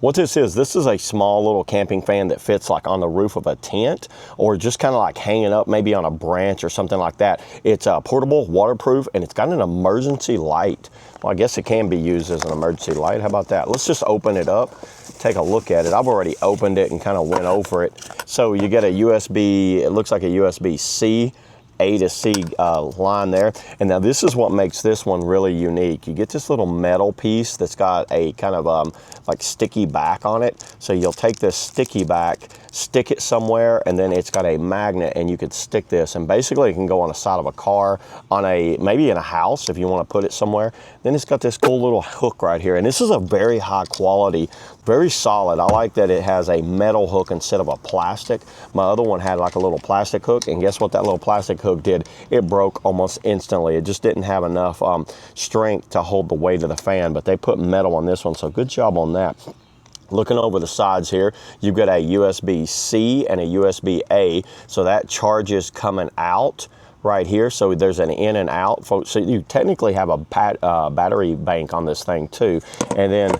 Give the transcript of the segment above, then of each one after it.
What this is a small little camping fan that fits like on the roof of a tent, or just kind of like hanging up maybe on a branch or something like that. It's portable, waterproof, and it's got an emergency light. Well, I guess it can be used as an emergency light. How about that? Let's just open it up, take a look at it. I've already opened it and kind of went over it. So you get a USB, it looks like a USB-C, A to C line there. And now this is what makes this one really unique. You get this little metal piece that's got a kind of like sticky back on it. So you'll take this sticky back, stick it somewhere, and then it's got a magnet, and you could stick this, and basically it can go on the side of a car, on a, maybe in a house if you want to put it somewhere. Then it's got this cool little hook right here, and this is a very high quality, very solid. I like that it has a metal hook instead of a plastic. My other one had like a little plastic hook, and guess what that little plastic hook did? It broke almost instantly. It just didn't have enough strength to hold the weight of the fan, but they put metal on this one, so good job on that. Looking over the sides here, you've got a USB-C and a USB-A, so that charges coming out right here. So there's an in and out, folks. So you technically have a battery bank on this thing too. And then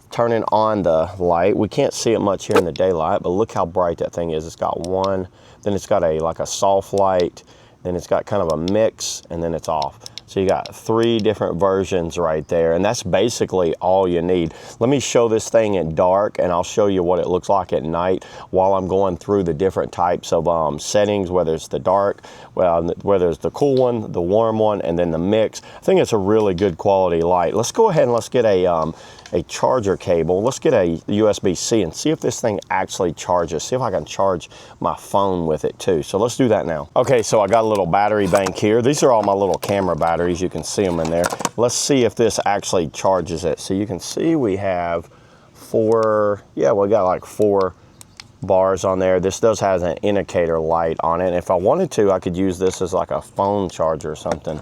turning on the light, we can't see it much here in the daylight, but look how bright that thing is. It's got one, then it's got like a soft light, then it's got kind of a mix, and then it's off. So you got 3 different versions right there, and that's basically all you need. Let me show this thing in dark, and I'll show you what it looks like at night while I'm going through the different types of settings, whether it's the dark, whether it's the cool one, the warm one, and then the mix. I think it's a really good quality light. Let's go ahead and let's get a charger cable. Let's get a USB-C and see if this thing actually charges. See if I can charge my phone with it too. So let's do that now. Okay, so I got a little battery bank here. These are all my little camera batteries. You can see them in there. Let's see if this actually charges it. So you can see we have 4, yeah, we got like 4 bars on there. This does have an indicator light on it. And if I wanted to, I could use this as like a phone charger or something.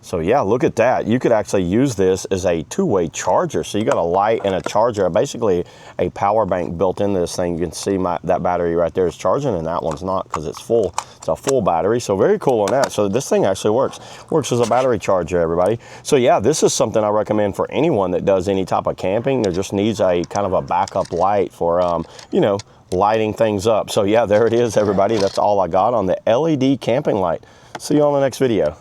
So yeah, look at that. You could actually use this as a 2-way charger. So you got a light and a charger, basically a power bank built into this thing. You can see that battery right there is charging, and that one's not because it's full. It's a full battery, so very cool on that. So this thing actually works as a battery charger, everybody. So yeah, this is something I recommend for anyone that does any type of camping. There just needs a kind of a backup light for, you know, lighting things up. So yeah, there it is, everybody. That's all I got on the LED camping light. See you on the next video.